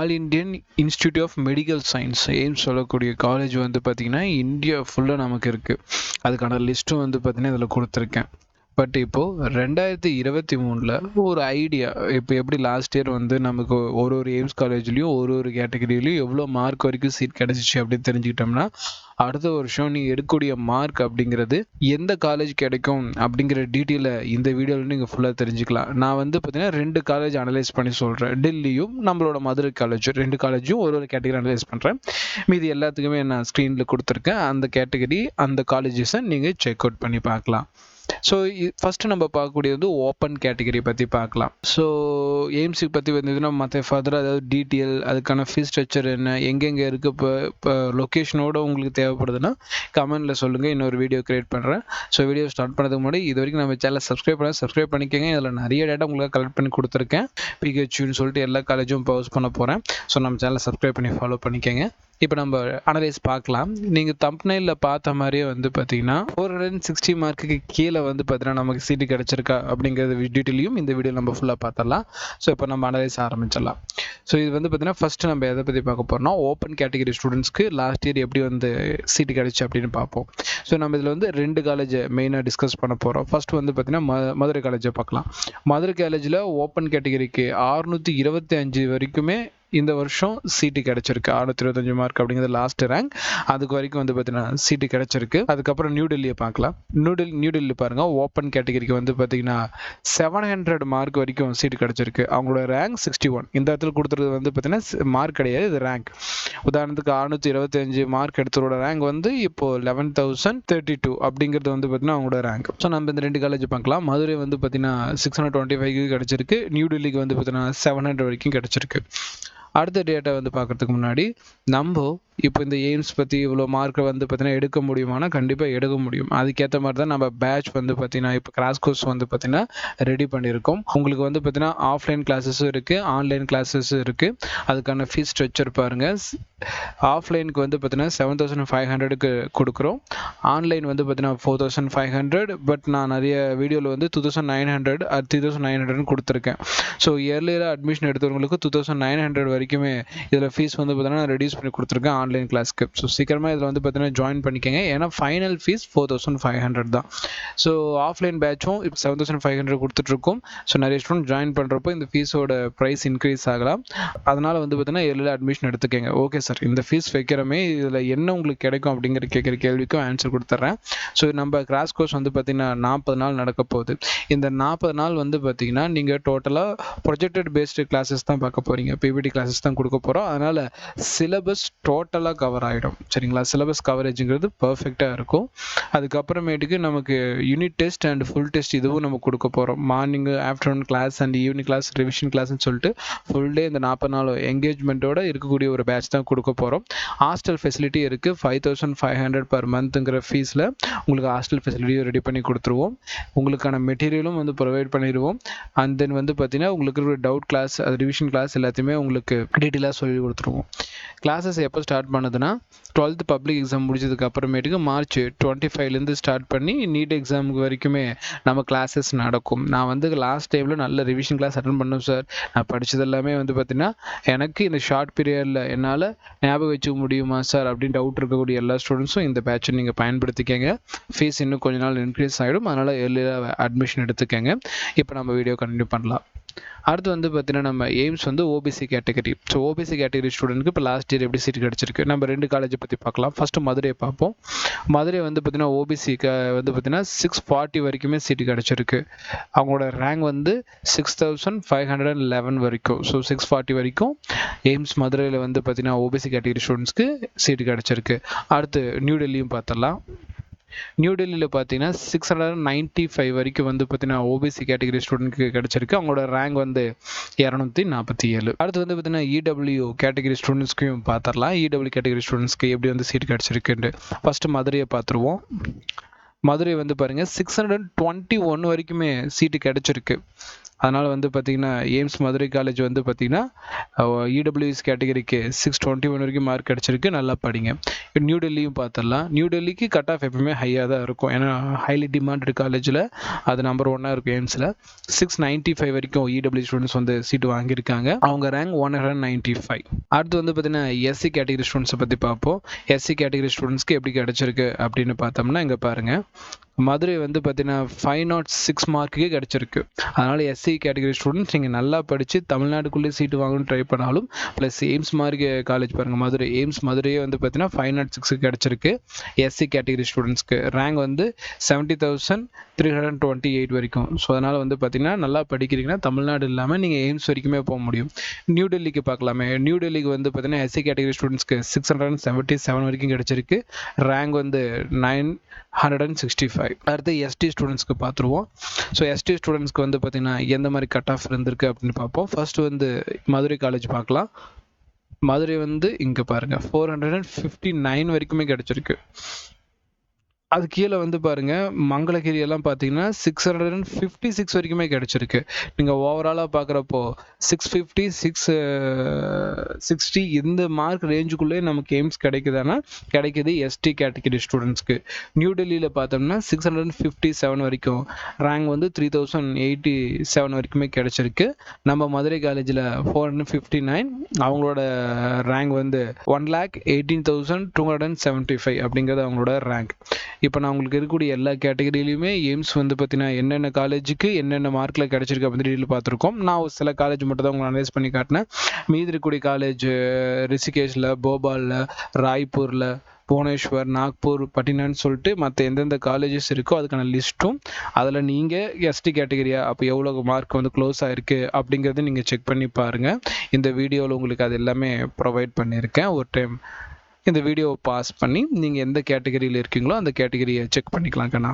All Indian institute of medical science AIIMS சொல்லக்கூடிய college வந்து பார்த்திங்கன்னா இந்தியா ஃபுல்லாக நமக்கு இருக்குது. அதுக்கான லிஸ்ட்டும் வந்து பார்த்திங்கன்னா இதில் கொடுத்துருக்கேன். பட் இப்போது 2023 ஒரு ஐடியா, இப்போ எப்படி லாஸ்ட் இயர் வந்து நமக்கு ஒரு எய்ம்ஸ் காலேஜ்லேயும் ஒரு கேட்டகரியிலையும் எவ்வளோ மார்க் வரைக்கும் சீட் கிடச்சிச்சு அப்படின்னு தெரிஞ்சுக்கிட்டோம்னா, அடுத்த வருஷம் நீங்கள் எடுக்கக்கூடிய மார்க் அப்படிங்கிறது எந்த காலேஜ் கிடைக்கும் அப்படிங்கிற டீட்டெயிலை இந்த வீடியோவில் நீங்கள் ஃபுல்லாக தெரிஞ்சுக்கலாம். நான் வந்து பார்த்தீங்கன்னா 2 காலேஜ் அனலைஸ் பண்ணி சொல்கிறேன். டெல்லியும் நம்மளோட மதுரை காலேஜ், 2 காலேஜும் ஒரு கேட்டகரி அனலைஸ் பண்ணுறேன். மீதி எல்லாத்துக்குமே நான் ஸ்க்ரீனில் கொடுத்துருக்கேன். அந்த கேட்டகரி அந்த காலேஜஸை நீங்கள் செக் அவுட் பண்ணி பார்க்கலாம். ஸோ ஃபஸ்ட்டு நம்ம பார்க்கக்கூடியது வந்து ஓப்பன் கேட்டகரி பற்றி பார்க்கலாம். ஸோ எய்ம்ஸுக்கு பற்றி வந்ததுன்னா மற்ற ஃபர்தராக அதாவது டீட்டெயில், அதுக்கான ஃபீஸ் ஸ்ட்ரக்சர் என்ன, எங்கெங்கே இருக்குது, இப்போ லொக்கேஷனோடு உங்களுக்கு தேவைப்படுதுன்னா கமெண்ட்டில் சொல்லுங்கள், இன்னொரு வீடியோ க்ரியேட் பண்ணுறேன். ஸோ வீடியோ ஸ்டார்ட் பண்ணுறதுக்கு முன்னாடி இது வரைக்கும் நம்ம சேனலை சப்ஸ்கிரைப் பண்ணிக்கோங்க. இதில் நிறைய டேட்டா உங்களுக்கு கலெக்ட் பண்ணி கொடுத்துருக்கேன். பிஹெச்யூன்னு சொல்லிட்டு எல்லா காலேஜும் பவுஸ் பண்ண போகிறேன். ஸோ நம்ம சேனலை சப்ஸ்கிரைப் பண்ணி ஃபாலோ பண்ணிக்கோங்க. இப்போ நம்ம அனலைஸ் பார்க்கலாம். நீங்கள் தம்ப்நெயிலில் பார்த்த மாதிரியே வந்து பார்த்தீங்கன்னா 460 மார்க்குக்கு கீழே வந்து பார்த்தீங்கன்னா நமக்கு சீட்டு கிடச்சிருக்கா அப்படிங்கிறது டீட்டெயிலையும் இந்த வீடியோ நம்ம ஃபுல்லாக பார்த்துடலாம். ஸோ இப்போ நம்ம அனலைஸ் ஆரம்பிச்சிடலாம். ஸோ இது வந்து பார்த்தீங்கன்னா ஃபஸ்ட்டு நம்ம எதை பற்றி பார்க்க போகிறோம்னா ஓப்பன் கேட்டகரி ஸ்டூடெண்ட்ஸ்க்கு லாஸ்ட் இயர் எப்படி வந்து சீட்டு கிடச்சி அப்படின்னு பார்ப்போம். ஸோ நம்ம இதில் வந்து 2 காலேஜை மெயினாக டிஸ்கஸ் பண்ண போகிறோம். ஃபஸ்ட்டு வந்து பார்த்தீங்கன்னா மதுரை காலேஜை பார்க்கலாம். மதுரை காலேஜில் ஓப்பன் கேட்டகரிக்கு 625 வரைக்குமே இந்த வருஷம் சீட்டு கிடச்சிருக்கு. 625 மார்க் அப்படிங்கிறது லாஸ்ட் ரேங்க். அதுக்கு வரைக்கும் வந்து பார்த்தீங்கன்னா சீட்டு கிடச்சிருக்கு. அதுக்கப்புறம் நியூ டெல்லியை பார்க்கலாம். நியூ டெல்லி பாருங்கள், ஓப்பன் கேட்டகரிக்கு வந்து பார்த்தீங்கன்னா 700 மார்க் வரைக்கும் சீட்டு கிடச்சிருக்கு. அவங்களோட ரேங்க் 61. இந்த இடத்துல கொடுத்துறது வந்து பார்த்தீங்கன்னா மார்க் கிடையாது, இது ரேங்க். உதாரணத்துக்கு 625 மார்க் எடுத்தவரோட ரேங்க் வந்து இப்போது 11,032 அப்படிங்கிறது வந்து பார்த்தீங்கன்னா அவங்களோட ரேங்க். ஸோ நம்ம இந்த 2 காலேஜ் பார்க்கலாம். மதுரை வந்து பார்த்தீங்கன்னா 625 கிடச்சிருக்கு. நியூ டெல்லிக்கு வந்து பார்த்தீங்கன்னா 700 வரைக்கும் கிடச்சிருக்கு. அடுத்த டேட்டா வந்து பார்க்குறதுக்கு முன்னாடி நம்ம இப்போ இந்த எய்ம்ஸ் பற்றி இவ்வளோ மார்க்கை வந்து பார்த்தீங்கன்னா எடுக்க முடியுமானா கண்டிப்பாக எடுக்க முடியும். அதுக்கேற்ற மாதிரி தான் நம்ம பேட்ச் வந்து பார்த்தீங்கன்னா இப்போ கிராஷ் கோர்ஸ் வந்து பார்த்தீங்கன்னா ரெடி பண்ணியிருக்கோம். உங்களுக்கு வந்து பார்த்தீங்கன்னா ஆஃப்லைன் கிளாஸஸும் இருக்குது, ஆன்லைன் கிளாஸஸும் இருக்குது. அதுக்கான ஃபீஸ் ஸ்ட்ரக்சர் பாருங்கள். ஆஃப்லைனுக்கு வந்து பார்த்தீங்கன்னா 7,500க்கு கொடுக்குறோம். ஆன்லைன் வந்து பார்த்தீங்கன்னா 4,500. பட் நான் நிறைய வீடியோவில் வந்து 2,900 3,900 கொடுத்துருக்கேன். ஸோ இயர்லியராக அட்மிஷன் எடுத்தவங்களுக்கு 2,900 வரைக்குமே இதில் ஃபீஸ் வந்து பார்த்தீங்கன்னா ரெடியூஸ் பண்ணி கொடுத்துருக்கேன் ஆன்லைன் கிளாஸ்க்கு. ஸோ சீக்கிரமாக இதில் வந்து பார்த்தீங்கன்னா ஜாயின் பண்ணிக்கோங்க. ஏன்னா ஃபைனல் ஃபீஸ் 4,500 தான். ஸோ ஆஃப்லைன் பேட்சும் இப்போ 7,500 கொடுத்துட்ருக்கோம். ஸோ நிறைய ஸ்டூடெண்ட் ஜாயின் பண்ணுறப்போ இந்த ஃபீஸோட ப்ரைஸ் இன்க்ரீஸ் ஆகலாம். அதனால் வந்து பார்த்தீங்கன்னா இயர்லியராக அட்மிஷன் எடுத்துக்கோங்க. ஓகே சார், இந்த ஃபீஸ் வைக்கிறமே இதில் என்ன உங்களுக்கு கிடைக்கும் அப்படிங்கிற கேட்குற கேள்விக்கும் ஆன்சர் கொடுத்துட்றேன். ஸோ நம்ம கிராஷ் கோர்ஸ் வந்து பார்த்தீங்கன்னா 40 நாள் நடக்க போகுது. இந்த 40 நாள் வந்து பார்த்தீங்கன்னா நீங்கள் டோட்டலாக ப்ரொஜெக்டட் பேஸ்டு கிளாஸஸ் தான் பார்க்க போகிறீங்க, பிபிடி கிளாஸஸ் தான் கொடுக்க போகிறோம். அதனால் சிலபஸ் டோட்டலாக கவர் ஆகிடும். சரிங்களா? சிலபஸ் கவரேஜுங்கிறது பர்ஃபெக்டாக இருக்கும். அதுக்கப்புறமேட்டுக்கு நமக்கு unit test and full test இதுவும் நம்ம கொடுக்க போகிறோம். Morning, afternoon class and evening class, revision கிளாஸ்ன்னு சொல்லிட்டு ஃபுல் டே இந்த 40 நாள் என்கேஜ்மெண்ட்டோட இருக்கக்கூடிய ஒரு பேட்ச் தான் கொடுக்க போகிறோம். ஹாஸ்டல் ஃபெசிலிட்டி இருக்குது. 5,500 பர் மந்த்துங்கிற ஃபீஸில் உங்களுக்கு ஹாஸ்டல் ஃபெசிலிட்டியும் ரெடி பண்ணி கொடுத்துருவோம். உங்களுக்கான மெட்டீரியலும் வந்து ப்ரொவைட் பண்ணிடுவோம். அண்ட் தென் வந்து பார்த்தீங்கன்னா உங்களுக்கு ஒரு டவுட் கிளாஸ், அது ரிவிஷன் கிளாஸ் எல்லாத்தையுமே உங்களுக்கு டீட்டெயிலாக சொல்லி கொடுத்துருவோம். கிளாஸஸ் எப்போ ஸ்டார்ட் பண்ணுதுன்னா 12th பப்ளிக் எக்ஸாம் முடிச்சதுக்கு அப்புறமேட்டுக்கு March 25லேருந்து ஸ்டார்ட் பண்ணி நீட் எக்ஸாமுக்கு வரைக்குமே நம்ம கிளாஸஸ் நடக்கும். நான் வந்து லாஸ்ட் டைமில் நல்ல ரிவிஷன் கிளாஸ் அட்டன் பண்ணோம் சார். நான் படித்தது எல்லாமே வந்து பார்த்தீங்கன்னா எனக்கு இந்த ஷார்ட் பீரியடில் என்னால் ஞாபகம் வச்சுக்க முடியுமா சார் அப்படின்னு டவுட் இருக்கக்கூடிய எல்லா ஸ்டூடெண்ட்ஸும் இந்த பேட்சை நீங்கள் பயன்படுத்திக்கங்க. ஃபீஸ் இன்னும் கொஞ்ச நாள் இன்க்ரீஸ் ஆகிடும். அதனால் ஏர்லியாக அட்மிஷன் எடுத்துக்கங்க. இப்போ நம்ம வீடியோ கண்டினியூ பண்ணலாம். அடுத்து வந்து பார்த்தீங்கன்னா நம்ம எய்ம்ஸ் வந்து OBC category. So OBC category ஸ்டூடெண்ட்க்கு இப்போ லாஸ்ட் இயர் எப்படி சீட் கிடச்சிருக்கு நம்ம 2 காலேஜை பற்றி பார்க்கலாம். ஃபஸ்ட்டு மதுரையை பார்ப்போம். மதுரை வந்து பார்த்தீங்கன்னா ஓபிசிக்கு வந்து பார்த்தீங்கன்னா 640 வரைக்குமே சீட்டு கிடச்சிருக்கு. அவங்களோட ரேங்க் வந்து 6,511 வரைக்கும். ஸோ 640 வரைக்கும் எய்ம்ஸ் மதுரையில் வந்து பார்த்தீங்கன்னா ஓபிசி கேட்டகரி ஸ்டூடெண்ட்ஸ்க்கு சீட்டு கிடச்சிருக்கு. அடுத்து நியூ டெல்லியும் பார்த்துடலாம். நியூ டெல்லியில் பார்த்தீங்கன்னா 695 வரைக்கும் வந்து பார்த்தீங்கன்னா ஓபிசி கேட்டகரி ஸ்டூடெண்ட்க்கு கிடச்சிருக்கு. அவங்களோட ரேங்க் வந்து 247. அடுத்து வந்து பார்த்தீங்கன்னா இடபிள்யூ கேட்டகரி ஸ்டூடெண்ட்ஸ்க்கும் பார்த்துடலாம். இடபிள்யூ கேட்டகரி ஸ்டூடெண்ட்ஸ்க்கு எப்படி வந்து சீட் கிடச்சிருக்குன்ட்டு ஃபஸ்ட்டு மதுரையை பார்த்துருவோம். மதுரை வந்து பாருங்கள் 621 வரைக்குமே சீட்டு கிடச்சிருக்கு. அதனால் வந்து பார்த்திங்கன்னா எய்ம்ஸ் மதுரை காலேஜ் வந்து பார்த்திங்கன்னா இடபிள்யூஎஸ் கேட்டகரிக்கு 621 வரைக்கும் மார்க் கிடச்சிருக்கு. நல்லா படிங்க. நியூ டெல்லியும் பார்த்துடலாம். நியூ டெல்லிக்கு கட் ஆஃப் எப்பவுமே ஹையாக தான் இருக்கும், ஏன்னா ஹைலி டிமாண்டட் காலேஜில் அது நம்பர் 1 இருக்கும் எய்ம்ஸில். 695 வரைக்கும் இடபிள்யூ ஸ்டூடெண்ட்ஸ் வந்து சீட்டு வாங்கியிருக்காங்க. அவங்க ரேங்க் 195. அடுத்து வந்து பார்த்தீங்கன்னா எஸ்சி கேட்டகரி ஸ்டூடெண்ட்ஸை பற்றி பார்ப்போம். எஸ்சி கேட்டகரி ஸ்டூடெண்ட்ஸ்க்கு எப்படி கிடைச்சிருக்கு அப்படின்னு பார்த்தோம்னா, இங்கே பாருங்கள், மதுரை வந்து பார்த்தீங்கன்னா 506 மார்க்குக்கே கிடச்சிருக்கு. அதனால் எஸ்சி கேட்டகரி ஸ்டூடெண்ட்ஸ் நீங்கள் நல்லா படித்து தமிழ்நாட்டுக்குள்ளே சீட்டு வாங்கணும்னு ட்ரை பண்ணாலும், ப்ளஸ் எய்ம்ஸ் மாதிரி காலேஜ் பாருங்கள், மதுரை எய்ம்ஸ் மதுரையே வந்து பார்த்தீங்கன்னா 506 கிடச்சிருக்கு எஸ்சி கேட்டகரி ஸ்டூடெண்ட்ஸ்க்கு. ரேங்க் வந்து 70,328 வரைக்கும். ஸோ அதனால் வந்து பார்த்தீங்கன்னா நல்லா படிக்கிறீங்கன்னா தமிழ்நாடு இல்லாமல் நீங்கள் எய்ம்ஸ் வரைக்குமே போக முடியும். நியூ டெல்லிக்கு பார்க்கலாமே. நியூ டெல்லிக்கு வந்து பார்த்தீங்கன்னா எஸ்சி கேட்டகரி ஸ்டூடெண்ட்ஸ்க்கு 677 வரைக்கும் கிடச்சிருக்கு. ரேங்க் வந்து 965. அடுத்து எஸ்டி ஸ்டூடெண்ட்ஸ்க்கு பார்த்துருவோம். ஸோ எஸ்டி ஸ்டூடெண்ட்ஸ்க்கு வந்து பார்த்தீங்கன்னா எந்த மாதிரி கட் ஆஃப் இருந்திருக்கு அப்படின்னு பார்ப்போம். ஃபர்ஸ்ட் வந்து மதுரை காலேஜ் பார்க்கலாம். மதுரை வந்து இங்கே பாருங்கள் 459 வரைக்குமே கிடச்சிருக்கு. அது கீழே வந்து பாருங்க, மங்களகிரி எல்லாம் பார்த்தீங்கன்னா 656 வரைக்குமே கிடைச்சிருக்கு. நீங்கள் ஓவராலாக பார்க்குறப்போ 650 660 இந்த மார்க் ரேஞ்சுக்குள்ளே நமக்கு எய்ம்ஸ் கிடைக்குதுன்னா கிடைக்குது எஸ்டி கேட்டகரி ஸ்டூடெண்ட்ஸ்க்கு. நியூ டெல்லியில் பார்த்தோம்னா 657 வரைக்கும், ரேங்க் வந்து 3087 வரைக்குமே கிடைச்சிருக்கு. நம்ம மதுரை காலேஜில் 459, அவங்களோட ரேங்க் வந்து 1,18,275 அப்படிங்கிறது அவங்களோட ரேங்க். இப்போ நான் உங்களுக்கு இருக்கக்கூடிய எல்லா கேட்டகரியிலையுமே எய்ம்ஸ் வந்து பார்த்தீங்கன்னா என்னென்ன காலேஜுக்கு என்னென்ன மார்க்கில் கிடச்சிருக்கு அப்படின்னு டீட்டெயில் பார்த்துருக்கோம். நான் சில காலேஜ் மட்டும் தான் உங்களுக்கு அனலைஸ் பண்ணி காட்டினேன். மீதி இருக்கக்கூடிய காலேஜ் ரிஷிகேஷில், போபாலில், ராய்ப்பூரில், புவனேஸ்வர், நாக்பூர், பட்டினான்னு சொல்லிட்டு மற்ற எந்தெந்த காலேஜஸ் இருக்கோ அதுக்கான லிஸ்ட்டும், அதில் நீங்கள் எஸ்டி கேட்டகரியா அப்போ எவ்வளோ மார்க் வந்து க்ளோஸ் ஆகிருக்கு அப்படிங்கிறது நீங்கள் செக் பண்ணி பாருங்கள். இந்த வீடியோவில் உங்களுக்கு அது எல்லாமே ப்ரொவைட் பண்ணியிருக்கேன். ஒரு டைம் இந்த வீடியோவை பாஸ் பண்ணி நீங்கள் எந்த கேட்டகரியில் இருக்கீங்களோ அந்த கேட்டகரியை செக் பண்ணிக்கலாம் கண்ணா.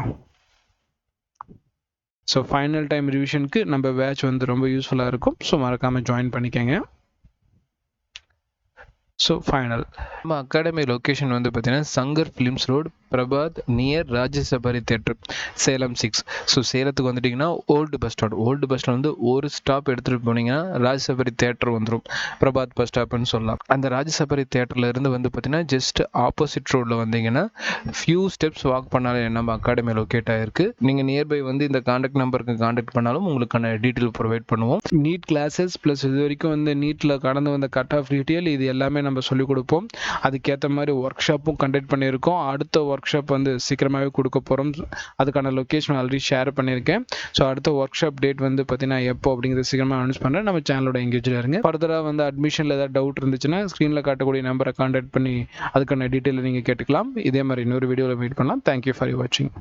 ஸோ ஃபைனல் டைம் ரிவிஷனுக்கு நம்ம பேட்ச் வந்து ரொம்ப யூஸ்ஃபுல்லாக இருக்கும். ஸோ மறக்காமல் ஜாயின் பண்ணிக்கங்க. ஸோ ஃபைனல் நம்ம அகாடமி லொக்கேஷன் வந்து பார்த்தீங்கன்னா Shankar films road, Prabhat, near Rajasabari theatre, Salem 6. So சேலத்துக்கு வந்துட்டிங்கன்னா old bus stand. Old bus stand வந்து ஒரு ஸ்டாப் எடுத்துகிட்டு போனீங்கன்னா ராஜசபாரி தேட்டர் வந்துடும். பிரபாத் பஸ் ஸ்டாப்னு சொல்லலாம். அந்த ராஜசபாரி தேட்டரில் இருந்து வந்து பார்த்தீங்கன்னா ஜஸ்ட் ஆப்போசிட் ரோடில் வந்தீங்கன்னா ஃபியூ ஸ்டெப்ஸ் வாக் பண்ணாலே நம்ம அகாடமி லொக்கேட் ஆகிருக்கு. நீங்கள் நியர்பை வந்து இந்த கான்டாக்ட் நம்பருக்கு கான்டாக்ட் பண்ணாலும் உங்களுக்கான டீட்டெயில் ப்ரொவைட் பண்ணுவோம். நீட் கிளாஸஸ் ப்ளஸ் இது வரைக்கும் வந்து நீட்டில் கடந்து வந்த கட் ஆஃப் டீட்டெயில் இது எல்லாமே நம்ம சொல்லிக் கொடுப்போம். அதுக்கேற்ற மாதிரி ஒர்க் ஷாப்பும் கண்டக்ட் பண்ணியிருக்கோம். அடுத்த ஒர்க் ஷாப் வந்து சீக்கிரமாகவே கொடுக்க போகிறோம். அதுக்கான லொக்கேஷன் ஆல்ரெடி ஷேர் பண்ணியிருக்கேன். ஸோ அடுத்த ஒர்க் ஷாப் டேட் வந்து பார்த்தீங்கன்னா எப்போ அப்படிங்கிறது சீக்கிரமாக அனௌன்ஸ் பண்ணுறேன். நம்ம சேனலோட எங்கேஜில் இருங்க. ஃபர்தராக வந்து அட்மிஷனில் ஏதாவது டவுட் இருந்துச்சுன்னா ஸ்க்ரீனில் காட்டக்கூடிய நம்பரை கான்டாக்ட் பண்ணி அதுக்கான டீட்டெயில் நீங்கள் கேட்டுக்கலாம். இதே மாதிரி இன்னொரு வீடியோவில் மீட் பண்ணலாம். தேங்க்யூ ஃபார் வாட்சிங்.